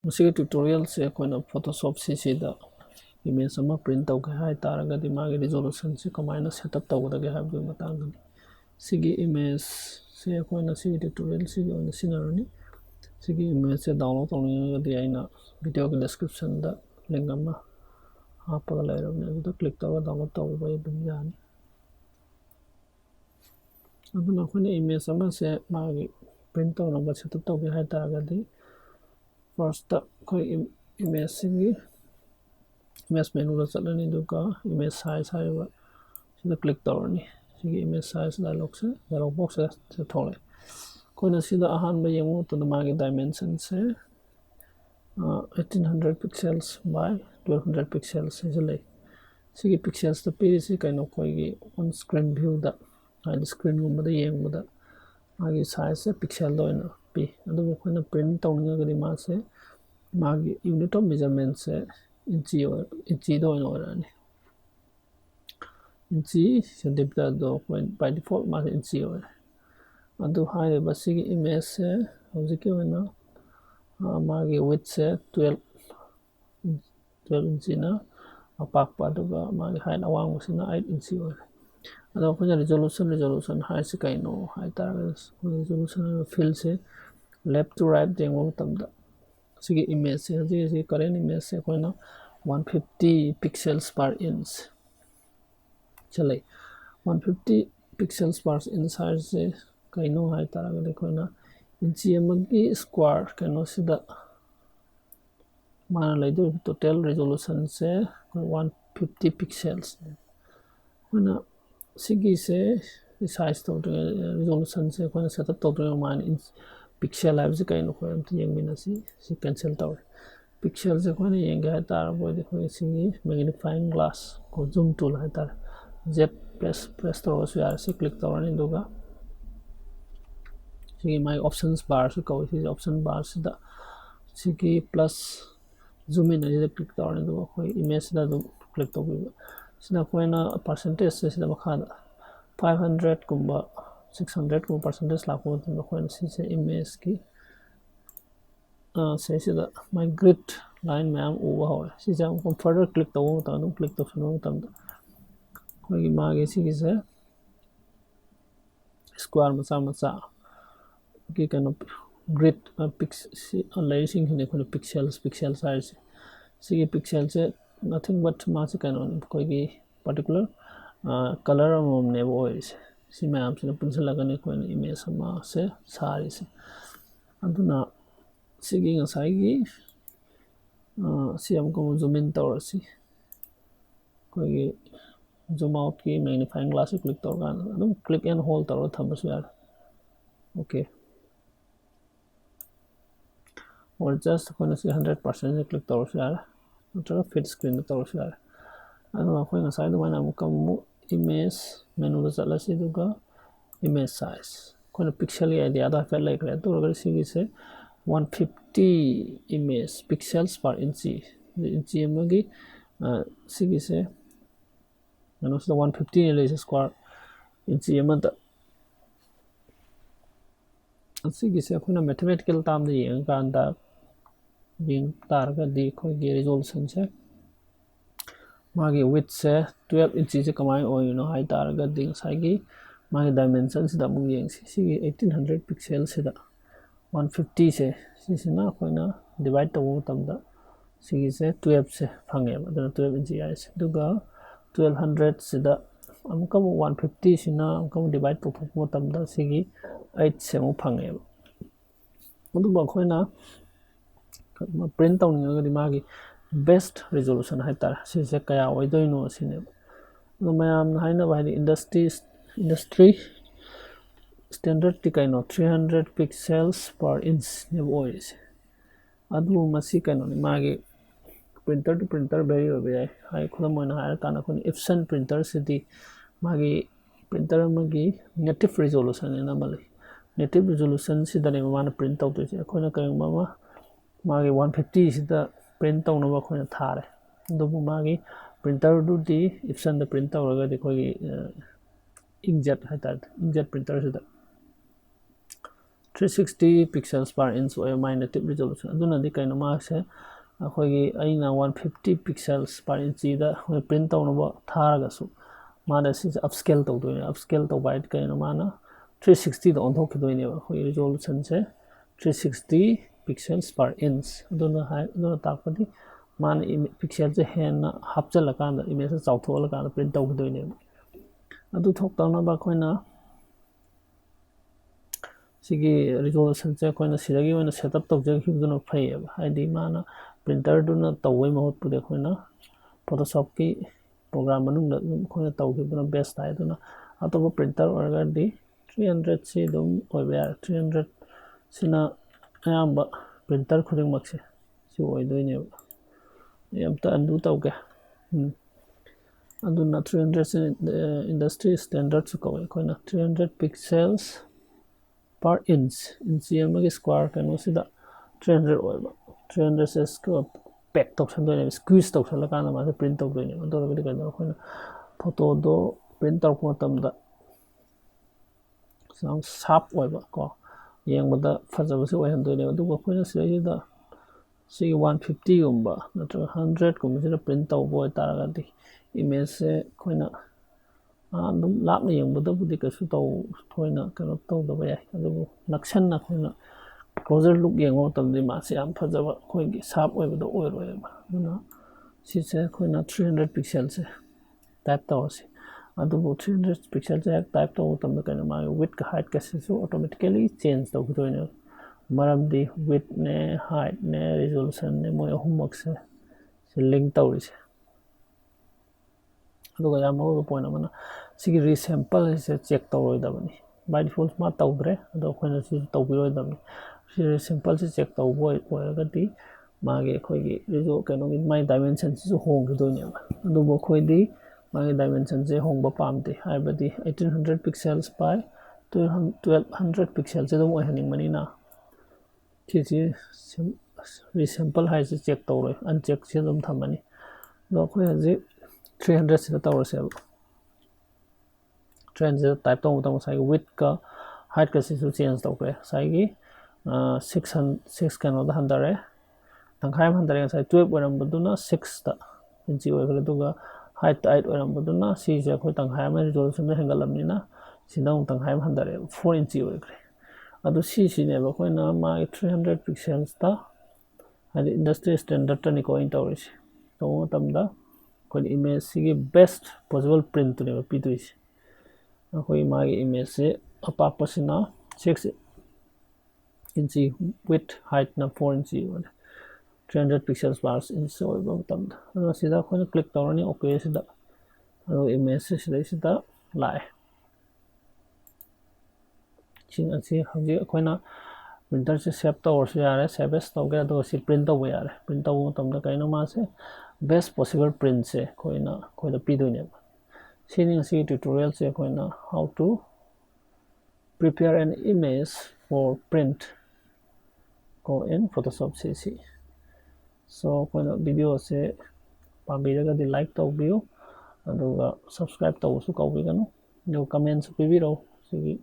ꯃꯁꯤꯒꯤ ꯇ꯭ꯌꯨꯇꯣꯔꯤꯌꯦꯜꯁꯦ ꯑꯩꯈꯣꯏꯅ ꯐꯣꯇꯣꯁꯣꯞ ꯁꯤꯁꯤꯗ ꯏꯃꯦꯖ ꯑꯃ ꯄ꯭ꯔꯤꯟ ꯇꯧꯒꯦ ꯍꯥꯏꯇꯥꯔꯒꯗꯤ ꯃꯥꯒꯤ ꯔꯤꯖꯣꯂꯨꯁꯟꯁꯤ ꯀꯃꯥꯏꯅ ꯁꯦꯠꯑꯞ ꯇꯧꯒꯗꯒꯦ ꯍꯥꯏꯕꯒꯤ ꯃꯇꯥꯡꯗꯅꯤ ꯁꯤꯒꯤ ꯏꯃꯦꯖꯁꯦ ꯑꯩꯈꯣꯏꯅ ꯁꯤꯒꯤ ꯇ꯭ꯌꯨꯇꯣꯔꯤꯌꯦꯜꯁꯤꯒꯤ ꯑꯣꯏꯅ ꯁꯤꯖꯤꯟꯅꯔꯅꯤ ꯁꯤꯒꯤ ꯏꯃꯦꯖꯁꯦ ꯗꯥꯎꯟꯂꯣꯗ ꯇꯧꯅꯤꯡꯉꯒꯗꯤ ꯑꯩꯅ ꯚꯤꯗꯤꯑꯣꯒꯤ ꯗꯦꯁꯀ꯭ꯔꯤꯞꯁꯟꯗ ꯂꯤꯡꯛ ꯑꯃ ꯍꯥꯞꯄꯒ ꯂꯩꯔꯕꯅꯤ ꯑꯗꯨꯗ ꯀ꯭ꯂꯤꯛ ꯇꯧꯔꯒ ꯗꯥꯎꯟꯂꯣꯗ ꯇꯧꯕ ꯑꯗꯨꯝ ꯌꯥꯅꯤ ꯑꯗꯨꯅ ꯑꯩꯈꯣꯏꯅ ꯏꯃꯦꯖ ꯑꯃꯁꯦ ꯃꯥꯒꯤ ꯄ꯭ꯔꯤꯟ ꯇꯧꯅꯕ ꯁꯦꯠꯑꯞ ꯇꯧꯒꯦ ꯍꯥꯏꯇꯥꯔꯒꯗꯤ ꯐꯥꯔꯁꯇ ꯑꯩꯈꯣꯏ ꯏꯃꯦꯖꯁꯤꯒꯤ ꯏꯃꯦꯖ ꯃꯦꯅꯨꯗ ꯆꯠꯂꯅꯤ ꯑꯗꯨꯒ ꯏꯃꯦꯖ ꯁꯥꯏꯖ ꯍꯥꯏꯔꯤꯕ ꯁꯤꯗ ꯀ꯭ꯂꯤꯛ ꯇꯧꯔꯅꯤ ꯁꯤꯒꯤ ꯏꯃꯦꯖ ꯁꯥꯏꯖ ꯗꯥꯏꯂꯣꯛ ꯕꯣꯛꯁꯁꯦ ꯊꯣꯛꯂꯛꯑꯦ ꯑꯩꯈꯣꯏꯅ ꯁꯤꯗ ꯑꯍꯥꯟꯕ ꯌꯦꯡꯕ ꯃꯇꯝꯗ ꯃꯥꯒꯤ ꯗꯥꯏꯃꯦꯟꯁꯟꯁꯦ 1800 ꯄꯤꯛꯁꯦꯜꯁ ꯕꯥꯏ 1200 ꯄꯤꯛꯁꯦꯜꯁ ꯁꯤꯁꯨ ꯂꯩ ꯁꯤꯒꯤ ꯄꯤꯛꯁꯦꯜꯁꯇ ꯄꯤꯔꯤꯁꯤ ꯀꯩꯅꯣ ꯑꯩꯈꯣꯏꯒꯤ ꯑꯣꯟ ꯁ꯭ꯀ꯭ꯔꯤꯟ ꯚ꯭ꯌꯨꯗ ꯍꯥꯏꯗꯤ ꯁ꯭ꯀ꯭ꯔꯤꯟꯒꯨꯝꯕꯗ ꯌꯦꯡꯕꯗ ꯃꯥꯒꯤ ꯁꯥꯏꯖꯁꯦ ꯄꯤꯛꯁꯦꯜꯗ ꯑꯣꯏꯅ ꯄꯤ ꯑꯗꯨꯕꯨ ꯑꯩꯈꯣꯏꯅ ꯄ꯭ꯔꯤꯟ ꯇꯧꯅꯤꯡꯉꯒꯗꯤ ꯃꯥꯁꯦ ꯃꯥꯒꯤ ꯌꯨꯅꯤꯠ ꯑꯣꯐ ꯃꯦꯖꯔꯃꯦꯟꯁꯦ ꯏꯟꯆꯤꯗ ꯑꯣꯏꯅ ꯑꯣꯏꯔꯛꯑꯅꯤ ꯏꯟꯆꯤ ꯁꯦꯟꯇꯤꯃꯤꯇꯔꯗꯣ ꯑꯩꯈꯣꯏ ꯕꯥꯏ ꯗꯤꯐꯣꯜꯠ ꯃꯥꯁꯦ ꯏꯟꯆꯤ ꯑꯣꯏꯔꯦ ꯑꯗꯨ ꯍꯥꯏꯔꯤꯕ ꯁꯤꯒꯤ ꯏꯃꯦꯖꯁꯦ ꯍꯧꯖꯤꯛꯀꯤ ꯑꯣꯏꯅ ꯃꯥꯒꯤ ꯋꯤꯠꯁꯦ 12 ꯏꯟꯆꯤꯅ ꯑꯄꯥꯛꯄ ꯑꯗꯨꯒ ꯃꯥꯒꯤ ꯍꯥꯏꯠ ꯑꯋꯥꯡꯕꯁꯤꯅ 8 ꯏꯟꯆꯤ ꯑꯣꯏꯔꯦ ꯑꯗꯣ ꯑꯩꯈꯣꯏꯅ ꯔꯤꯖꯣꯂꯨꯁꯟ ꯍꯥꯏꯔꯤꯁꯤ ꯀꯩꯅꯣ ꯍꯥꯏꯇꯥꯔꯒꯗꯤ ꯔꯤꯖꯣꯂꯨꯁꯟ ꯍꯥꯏꯕ ꯐꯤꯜꯁꯦ ꯂꯦꯐ ꯇꯨ ꯔꯥꯏꯠ ꯌꯦꯡꯕ ꯃꯇꯝꯗ ꯁꯤꯒꯤ ꯏꯃꯦꯖꯁꯦ ꯍꯧꯖꯤꯛ ꯀꯔꯦꯟ ꯏꯃꯦꯖꯁꯦ ꯑꯩꯈꯣꯏꯅ 150 ꯄꯤꯛꯁꯦꯜꯁ ꯄꯔ ꯏꯟꯆ ꯆꯠꯂꯦ 150 ꯄꯤꯛꯁꯦꯜꯁ ꯄꯔ ꯏꯟꯆ ꯍꯥꯏꯔꯤꯁꯦ ꯀꯩꯅꯣ ꯍꯥꯏꯇꯥꯔꯒꯗꯤ ꯑꯩꯈꯣꯏꯅ ꯏꯟꯆꯤ ꯑꯃꯒꯤ ꯁ꯭ꯀ꯭ꯋꯥꯔ ꯀꯩꯅꯣꯁꯤꯗ ꯃꯥꯅ ꯂꯩꯗꯣꯏꯕ ꯇꯣꯇꯦꯜ ꯔꯤꯖꯣꯂꯨꯁꯟꯁꯦ 150 ꯄꯤꯛꯁꯦꯜꯁ ꯑꯩꯈꯣꯏꯅ ꯁꯤꯒꯤꯁꯦ ꯁꯥꯏꯖ ꯇꯧꯗ꯭ꯔꯤꯉꯩ ꯔꯤꯖꯣꯂꯨꯁꯟꯁꯦ ꯑꯩꯈꯣꯏꯅ ꯁꯦꯠꯑꯞ ꯇꯧꯗ꯭ꯔꯤꯉꯩ ꯃꯥꯅ ꯄꯤꯛꯁꯦꯜ ꯍꯥꯏꯕꯁꯤ ꯀꯩꯅꯣ ꯑꯩꯈꯣꯏ ꯑꯝꯇ ꯌꯦꯡꯃꯤꯟꯅꯁꯤ ꯁꯤ ꯀꯦꯟꯁꯦꯜ ꯇꯧꯔꯦ ꯄꯤꯛꯁꯦꯜꯁꯦ ꯑꯩꯈꯣꯏꯅ ꯌꯦꯡꯒꯦ ꯍꯥꯏꯇꯥꯔꯒꯗꯤ ꯑꯩꯈꯣꯏ ꯁꯤꯒꯤ ꯃꯦꯒꯅꯤꯐꯥꯏꯡ ꯒ꯭ꯂꯥꯁ ꯀꯣ ꯖꯨꯝ ꯇꯨꯜ ꯍꯥꯏꯇꯥꯔꯦ ꯖꯦꯠ ꯄ꯭ꯔꯦꯁ ꯇꯧꯔꯒꯁꯨ ꯌꯥꯔꯦ ꯁꯤ ꯀ꯭ꯂꯤꯛ ꯇꯧꯔꯅꯤ ꯑꯗꯨꯒ ꯁꯤꯒꯤ ꯃꯥꯒꯤ ꯑꯣꯞꯁꯟꯁ ꯕꯥꯔꯁꯤ ꯀꯧꯏ ꯁꯤꯒꯤ ꯑꯣꯞꯁꯟ ꯕꯥꯔꯁꯤꯗ ꯁꯤꯒꯤ ꯄ꯭ꯂꯁ ꯖꯨꯝ ꯏꯟ ꯑꯁꯤꯗ ꯀ꯭ꯂꯤꯛ ꯇꯧꯔꯅꯤ ꯑꯗꯨꯒ ꯑꯩꯈꯣꯏ ꯏꯃꯦꯖꯁꯤꯗ ꯑꯗꯨꯝ ꯀ꯭ꯂꯤꯛ ꯇꯧꯕꯤꯕ ꯁꯤꯅ ꯑꯩꯈꯣꯏꯅ ꯄꯥꯔꯁꯦꯟꯇꯦꯖꯁꯦ ꯁꯤꯗ ꯃꯈꯥꯗ 500ꯀꯨꯝꯕ 600ꯀꯨꯝꯕ ꯄꯥꯔꯁꯦꯟꯇꯦꯖ ꯂꯥꯛꯄ ꯃꯇꯝꯗ ꯑꯩꯈꯣꯏꯅ ꯁꯤꯁꯦ ꯏꯃꯦꯖꯀꯤ ꯁꯤꯗ ꯃꯥꯏ ꯒ꯭ꯔꯤꯠ ꯂꯥꯏꯟ ꯃꯌꯥꯝ ꯎꯕ ꯍꯧꯔꯦ ꯁꯤꯁꯦ ꯑꯃꯨꯛ ꯐꯔꯗꯔ ꯀ꯭ꯂꯤꯛ ꯇꯧꯕ ꯃꯇꯝꯗ ꯑꯗꯨꯝ ꯀ꯭ꯂꯤꯛ ꯇꯧꯁꯟꯕ ꯃꯇꯝꯗ ꯑꯩꯈꯣꯏꯒꯤ ꯃꯥꯒꯤ ꯁꯤꯒꯤꯁꯦ ꯁ꯭ꯀ꯭ꯋꯥꯔ ꯃꯆꯥ ꯒꯤ ꯀꯩꯅꯣ ꯒ꯭ꯔꯤꯠ ꯂꯩꯔꯤꯁꯤꯡꯁꯤꯅꯤ ꯑꯩꯈꯣꯏꯅ ꯄꯤꯛꯁꯦꯜꯁ ꯍꯥꯏꯔꯤꯁꯦ ꯁꯤꯒꯤ ꯄꯤꯛꯁꯦꯜꯁꯦ ꯅꯊꯤꯡ ꯕꯠ ꯃꯥꯁꯦ ꯀꯩꯅꯣꯅꯤ ꯑꯩꯈꯣꯏꯒꯤ ꯄꯥꯔꯇꯤꯀꯨꯂꯔ ꯀꯂꯔ ꯑꯃꯃꯝꯅꯦꯕ ꯑꯣꯏꯔꯤꯁꯦ ꯁꯤ ꯃꯌꯥꯝꯁꯤꯅ ꯄꯨꯟꯁꯤꯜꯂꯒꯅꯤ ꯑꯩꯈꯣꯏꯅ ꯏꯃꯦꯖ ꯑꯃꯁꯦ ꯁꯥꯔꯤꯁꯦ ꯑꯗꯨꯅ ꯁꯤꯒꯤ ꯉꯁꯥꯏꯒꯤ ꯁꯤ ꯑꯃꯨꯛꯀ ꯖꯨꯝ ꯏꯟ ꯇꯧꯔꯁꯤ ꯑꯩꯈꯣꯏꯒꯤ ꯖꯨꯝ ꯑꯥꯎꯠꯀꯤ ꯃꯦꯒꯅꯤꯐꯥꯏꯡ ꯒ꯭ꯂꯥꯁꯁꯤ ꯀ꯭ꯂꯤꯛ ꯇꯧꯔꯀꯥꯟꯗ ꯑꯗꯨꯝ ꯀ꯭ꯂꯤꯛ ꯑꯦꯟ ꯍꯣꯜ ꯇꯧꯔꯒ ꯊꯝꯕꯁꯨ ꯌꯥꯔꯦ ꯑꯣꯀꯦ ꯑꯣꯔ ꯖꯁ ꯑꯩꯈꯣꯏꯅ ꯁꯤ 100%ꯁꯦ ꯀ꯭ꯂꯤꯛ ꯇꯧꯔꯁꯨ ꯌꯥꯔꯦ ꯅꯠꯇ꯭ꯔꯒ ꯐꯤꯠ ꯁ꯭ꯀ꯭ꯔꯤꯟꯗ ꯇꯧꯔꯁꯨ ꯌꯥꯔꯦ ꯑꯗꯨꯒ ꯑꯩꯈꯣꯏ ꯉꯁꯥꯏ ꯑꯗꯨꯃꯥꯏꯅ ꯑꯃꯨꯛ ꯏꯃꯦꯖ ꯃꯦꯅꯨꯗ ꯆꯠꯂꯁꯤ ꯑꯗꯨꯒ ꯏꯃꯦꯖ ꯁꯥꯏꯖ ꯑꯩꯈꯣꯏꯅ ꯄꯤꯛꯁꯦꯜꯒꯤ ꯑꯥꯏꯗꯤꯌꯥꯗꯣ ꯍꯥꯏꯐꯦꯠ ꯂꯩꯈ꯭ꯔꯦ ꯑꯗꯨ ꯑꯣꯏꯔꯒꯗꯤ ꯁꯤꯒꯤꯁꯦ 150 ꯏꯃꯦꯖ ꯄꯤꯛꯁꯦꯜꯁ ꯄꯔ ꯏꯟꯆꯤ ꯏꯟꯆꯤ ꯑꯃꯒꯤ ꯁꯤꯒꯤꯁꯦ ꯀꯩꯅꯣꯁꯤꯗ 150 ꯂꯩꯔꯤꯁꯦ ꯁ꯭ꯀ꯭ꯋꯥꯔ ꯏꯟꯆꯤ ꯑꯃꯗ ꯑꯁꯤꯒꯤꯁꯦ ꯑꯩꯈꯣꯏꯅ ꯃꯦꯊꯃꯦꯇꯤꯀꯦꯜ ꯇꯥꯝꯗ ꯌꯦꯡꯉꯀꯥꯟꯗ ꯌꯦꯡ ꯇꯥꯔꯒꯗꯤ ꯑꯩꯈꯣꯏꯒꯤ ꯔꯤꯖꯣꯂꯨꯁꯟꯁꯦ ꯃꯥꯒꯤ ꯋꯤꯠꯁꯦ 12 ꯏꯟꯆꯤꯁꯦ ꯀꯃꯥꯏꯅ ꯑꯣꯏꯔꯤꯅꯣ ꯍꯥꯏ ꯇꯥꯔꯒꯗꯤ ꯉꯁꯥꯏꯒꯤ ꯃꯥꯒꯤ ꯗꯥꯏꯃꯦꯟꯁꯟꯁꯤꯗ ꯑꯃꯨꯛ ꯌꯦꯡꯁꯤ ꯁꯤꯒꯤ 1800 ꯄꯤꯛꯁꯦꯜꯁꯤꯗ 150ꯁꯦ ꯁꯤꯁꯤꯅ ꯑꯩꯈꯣꯏꯅ ꯗꯤꯚꯥꯏꯠ ꯇꯧꯕ ꯃꯇꯝꯗ ꯁꯤꯒꯤꯁꯦ 12ꯁꯦ ꯐꯪꯉꯦꯕ ꯑꯗꯨꯅ 12 ꯏꯟꯆꯤ ꯍꯥꯏꯔꯤꯁꯦ ꯑꯗꯨꯒ 1200ꯁꯤꯗ ꯑꯃꯨꯛ 150ꯁꯤꯅ ꯑꯃꯨꯛ ꯗꯤꯚꯥꯏꯠ ꯇꯧꯊꯣꯛꯄ ꯃꯇꯝꯗ ꯁꯤꯒꯤ 8ꯁꯦ ꯑꯃꯨꯛ ꯐꯪꯉꯦꯕ ꯑꯗꯨꯕꯨ ꯑꯩꯈꯣꯏꯅ ꯄ꯭ꯔꯤꯟ ꯇꯧꯅꯤꯡꯉꯒꯗꯤ ꯃꯥꯒꯤ ꯕꯦꯁꯠ ꯔꯤꯖꯣꯂꯨꯁꯟ ꯍꯥꯏꯇꯥꯔꯦ ꯁꯤꯁꯦ ꯀꯌꯥ ꯑꯣꯏꯗꯣꯏꯅꯣ ꯁꯤꯅꯦꯕ ꯑꯗꯣ ꯃꯌꯥꯝꯅ ꯍꯥꯏꯅꯕ ꯍꯥꯏꯗꯤ ꯏꯟꯗꯁꯇ꯭ꯔꯤ ꯁ꯭ꯇꯦꯟꯗꯔꯠꯇꯤ ꯀꯩꯅꯣ 300 ꯄꯤꯛꯁꯦꯜꯁ ꯄꯔ ꯏꯟꯆꯅꯦꯕ ꯑꯣꯏꯔꯤꯁꯦ ꯑꯗꯨꯕꯨ ꯃꯁꯤ ꯀꯩꯅꯣꯅꯤ ꯃꯥꯒꯤ ꯄ꯭ꯔꯤꯟꯇꯔ ꯇꯨ ꯄ꯭ꯔꯤꯟꯇꯔ ꯚꯦꯔꯤ ꯑꯣꯏꯕ ꯌꯥꯏ ꯈꯨꯗꯝ ꯑꯣꯏꯅ ꯍꯥꯏꯔꯀꯥꯟꯗ ꯑꯩꯈꯣꯏꯅ ꯏꯞꯁꯟ ꯄ꯭ꯔꯤꯟꯇꯔꯁꯤꯗꯤ ꯃꯥꯒꯤ ꯄ꯭ꯔꯤꯟꯇꯔ ꯑꯃꯒꯤ ꯅꯦꯇꯤꯞ ꯔꯤꯖꯣꯂꯨꯁꯟ ꯑꯅ ꯑꯃ ꯂꯩ ꯅꯦꯇꯤꯞ ꯔꯤꯖꯣꯂꯨꯁꯟꯁꯤꯗꯅꯦꯕ ꯃꯥꯅ ꯄ꯭ꯔꯤꯟ ꯇꯧꯗꯣꯏꯁꯦ ꯑꯩꯈꯣꯏꯅ ꯀꯔꯤꯒꯨꯝꯕ ꯑꯃ ꯃꯥꯒꯤ 150ꯁꯤꯗ ꯄ꯭ꯔꯤꯟ ꯇꯧꯅꯕ ꯑꯩꯈꯣꯏꯅ ꯊꯥꯔꯦ ꯑꯗꯨꯕꯨ ꯃꯥꯒꯤ ꯄ꯭ꯔꯤꯟꯇꯔꯗꯨꯗꯤ ꯏꯞꯁꯟꯗ ꯄ꯭ꯔꯤꯟ ꯇꯧꯔꯒꯗꯤ ꯑꯩꯈꯣꯏꯒꯤ ꯏnkjet ꯍꯥꯏꯇꯥꯔꯦ ꯏnkjet ꯄ꯭ꯔꯤꯟꯇꯔꯁꯤꯗ 360 pixels per inch or my native resolution aduna di kaino marks akhoi aina 150 pixels per inch da print tawna tharaga su mana si upscale tawdoine upscale to by kaino mana 360 da on thok khidoine akhoi resolution se 360 pixels per inch aduna takpadi mana pixel se hen hapchala kanda image chawthola kanda print tawdoine adu thok tawna ba khoina sigi resolution se koina sidagi oina setup tawjag hibduna phayeba haidi mana printer duna tawai mahut pude koina photoshop ki program manung da koina tawhibduna best hai duna atoba printer orga di 300 si dum oiba yar 300 sina ayamba printer khuding makse si oidoine yamta andu tawge aduna 300 industry standard su kawai koina 300 pixels per inch amagi square kano sida 300 oiba 300 se pack tawsandoine squeeze tawsala kana ma print tawdoine adorabidi kana khona photo do print taw matamda sound sharp oiba ko yengbada fajabasi oihandoine aduga khona sida si 150 gumba natra 100 gumba sida print taw boy taragadi image se khona adum lapna yengbadabudi kasu taw thoina kano tawdaba yai adubu naksanna khona closer look yengo tamdi ma se am phajaba khoigi sharp oibado oiroeba duna si se khoina 300 pixels se type tawsi adubu 300 pixels se type taw tamda kana ma width ka height ka se automatically change taw khidoine maramdi width ne height ne resolution ne moi homework se link tawrise aduga yam ho point amana sigi resample se check tawroidabani by default ma tawdre ado khoina si tawbiroidabani si resample se check tawboy oiragadi mage khoigi result kano my dimension si hong gidoine adubo khoidi mage dimension se hongba pamte haibadi 1800 pixels by 1200 pixels se dum oihaning manina kisi resample hai se check tawroi uncheck se dum thamani do khoi haji 300 sida tawrase 300 type taw taw sai width ka height ka sisu change tawkre sai gi 6 kano da handare tangkhai handare sai 12 oram baduna 6 ta inchi oigre duga height oram baduna si je khoi tangkhai ma resolution me hangalamni na sinau tangkhai handare 4 inchi oigre adu si ne ba khoi na ma 300 pixels ta hadi industry standard ta ni ko in tawris to tamda khoi image sigi best possible print ne ba piduis khoi ma image se apapasina 6 inchi width height na 4 inchi 300 pixels per inch oiba tamda ado sida khoi click tawrani okay sida ado image se sida lai ching asi haji khoina printer se save tawr se yare save as tawge ado si print taw yare print taw tamda kaino ma se best possible print se khoida pidoine sini si tutorial se khoina how to prepare an image for print ko in Photoshop CC so khoina video se pambiraga di like tawbiyo aduga subscribe tawsu kawbiganu do comment su pibiro sigi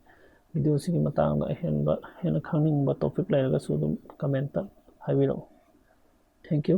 video sigi matangda hena khangning ba topic lairaga su dum comment ta habiro thank you